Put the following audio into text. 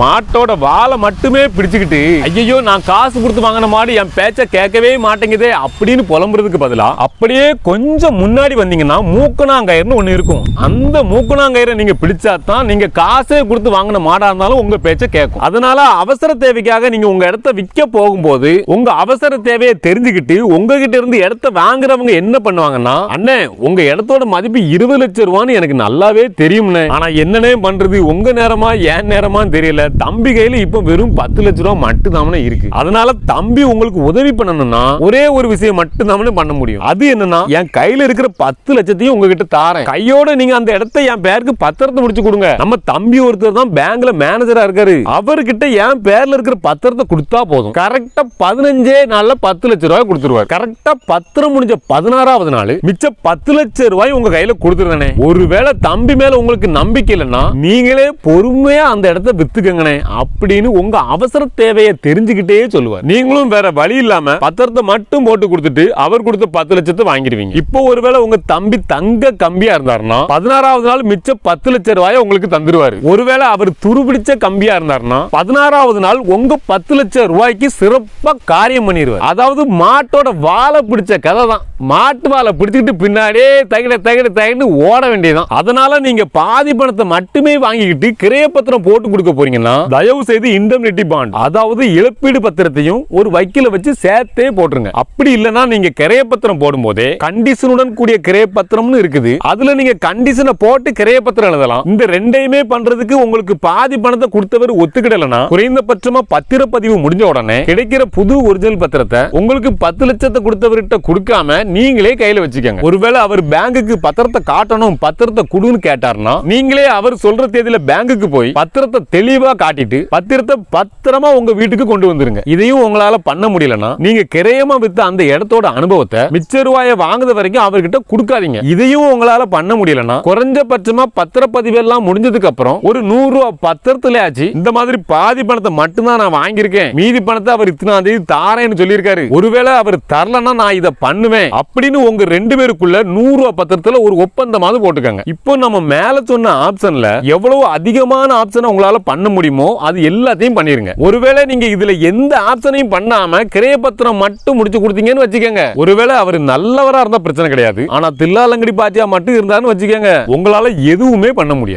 மாட்டோட வாலை மட்டுமே பிடிச்சுக்கிட்டு ஐயோ நான் காசு கொடுத்து வாங்கின மாடு என் பேச்ச கேட்கவே மாட்டேங்குதே அப்படின்னு புலம்புறதுக்கு பதிலா அப்படியே கொஞ்சம் முன்னாடி வந்தீங்கன்னா மூக்கணாங்கயிறுன்னு ஒண்ணு இருக்கும். அந்த மூக்கணாங்கயிறை நீங்க பிடிச்சா தான் நீங்க காசே கொடுத்து வாங்கின மாடா இருந்தாலும் உங்க பேச்ச கேட்கும். அதனால அவசர தேவைக்காக நீங்க உங்க இடத்த விற்க போகும்போது உங்க அவசர தேவையை தெரிஞ்சுக்கிட்டு உங்ககிட்ட இருந்து இடத்த வாங்குறவங்க என்ன பண்ணுவாங்கன்னா, அண்ணே உங்க இடத்தோட மதிப்பு 20 லட்சம் ரூபான்னு எனக்கு நல்லாவே தெரியும்னே, ஆனா என்னன்னே பண்றது உங்க நேரமா ஏன் நேரமான்னு தெரியல, தம்பி கையில இப்ப வெறும் 10 லட்சம் ரூபாய் மட்டும் தான் இருக்கு. அதனால தம்பி உங்களுக்கு உதவி பண்ணணும்னா ஒரே ஒரு விஷயம் மட்டும் தான் பண்ண முடியும். அது என்னன்னா, என் கையில இருக்கிற 10 லட்சத்தையும் உங்ககிட்ட தாரேன், கையோட நீங்க அந்த இடத்தை என் பேருக்கு பத்திரத்தை முடிச்சு கொடுங்க. நம்ம தம்பி ஒருத்தர் தான் பேங்க்ல மேனேஜரா இருக்காரு, அவர்கிட்ட என் பேர்ல இருக்கிற பத்திரத்தை கொடுத்தா போதும், கரெக்டா 15 நாள்ல 10 லட்சம் ரூபாய் கொடுத்துருவார். கரெக்டா பத்திரம் முடிஞ்ச 16வது நாள் மிச்ச 10 லட்சம் ரூபாய் உங்க கையில கொடுத்துருந்தே. ஒருவேளை தம்பி மேல உங்களுக்கு நம்பிக்கை இல்லைன்னா நீங்களே பொறுமையா அந்த இடத்தை வித்துக்கங்கனே அப்படின்னு உங்க அவசர தேவையை தெரிஞ்சுக்கிட்டே சொல்லுவார். நீங்களும் வேற வழி இல்லாம பத்திரத்தை மட்டும் போட்டு கொடுத்துட்டு அவர் கொடுத்த 10 லட்சத்தை வாங்கிடுவீங்க. இப்போ ஒருவேளை உங்க தம்பி தங்க கம்பியா இருந்தாருன்னா 16வது நாள் மிச்ச 10 லட்சம் ரூபாய் உங்களுக்கு தந்துருவாரு. ஒருவேளை அவர் துருபிடிச்ச கம்பியா இருந்தாருன்னா 16வது நாள் உங்க 10 லட்சம் ரூபாய்க்கு சிறப்பா காரியம் பண்ணிடுவார். அதாவது மாட்டோட வாழை பிடிச்ச கதை தான். மாட்டு வாழை பிடிச்சிட்டு பின்னாடியே தகிட தகிட தகிடு ஓட வேண்டியதான். அதனால நீங்க பாதி பணத்தை மட்டுமே வாங்கிக்கிட்டு கிரைய பத்திரம் போட்டு கொடுக்க போறீங்கன்னா தயவு செய்து இண்டெம்னிட்டி பாண்ட், அதாவது இழப்பீடு பத்திரத்தையும் ஒரு வக்கீல வச்சு சேர்த்தே போட்டுருங்க. அப்படி இல்லனா நீங்க கிரைய பத்திரம் போடும்போதே கண்டிஷனுடன் கூடிய கிரைய பத்திரம்னு இருக்குது, அதுல நீங்க கண்டிஷனை போட்டு கிரைய பத்திரம் எழுதலாம். இந்த ரெண்டையுமே பண்றதுக்கு உங்களுக்கு பாதி பணத்தை கொடுத்தவர் ஒத்துக்கிடலனா குறைந்தபட்சமா பத்திரப்பதிவு முடிஞ்ச உடனே கிடைக்கிற புது ஒரிஜினல் பத்திரத்தை உங்களுக்கு 10 லட்சத்தை கொடுத்தவர்கிட்ட கொடுக்காம நீங்களே கையில வச்சுக்கோங்க. ஒருவேளை அவர் பேங்குக்கு பத்திரத்தை காட்டணும், பத்திரத்தை குடுன்னு கேட்டார்னா நீங்களே அவர் சொல்ற தேதியில பேங்குக்கு போய் பத்திரத்தை தெளிவா காட்டிட்டு பத்திரத்தை பத்திரமா உங்க வீட்டுக்கு கொண்டு வந்துருங்க. இதையும் உங்களால பண்ண முடியலனா நீங்க கிரையமா வித்த அந்த இடத்தோட அனுபவத்தை மிச்ச ரூபாயை வாங்குற வரைக்கும் அவர்கிட்ட கொடுக்காதீங்க. இதையும் உங்களால பண்ண முடியலனா குறைஞ்சபட்சமா பத்திரப்பதிவு எல்லாம் முடிஞ்சதுக்கு அப்புறம் ஒரு 100 ரூபாய் பத்திரத்துல ஆச்சு இந்த மாதிரி பாதி பணத்தை மட்டும் தான் நான் வாங்கியிருக்கேன், மீதி பணத்தை அவர் இத்தனாம் தேதி தாரேன்னு சொல்லியிருக்காரு, ஒருவேளை அவர் தரலன்னா நான் இதை பண்ணுவேன் அப்படின்னு உங்க 2 பேருக்குள்ள 100 ரூபாய் பத்திரத்துல ஒரு ஒப்பந்தமாவது போட்டுக்கங்க. இப்போ நம்ம மேல சொன்ன ஆப்ஷன்ல எவ்வளவு அதிகமான ஆப்ஷனை உங்களால பண்ண முடியுமோ அது எல்லாத்தையும் பண்ணிருங்க. ஒருவேளை நீங்க இதுல எந்த ஆப்ஷனையும் பண்ணாம கிரைய பத்திரம் மட்டும் முடிச்சு கொடுத்தீங்கன்னு வச்சுக்கோங்க, ஒருவேளை அவர் நல்லவரா இருந்தா பிரச்சனை கிடையாது, ஆனா தில்லாலங்கடி பாத்தியா மட்டும் இருந்தான்னு வச்சுக்கோங்க, உங்களால எதுவுமே பண்ண முடியாது.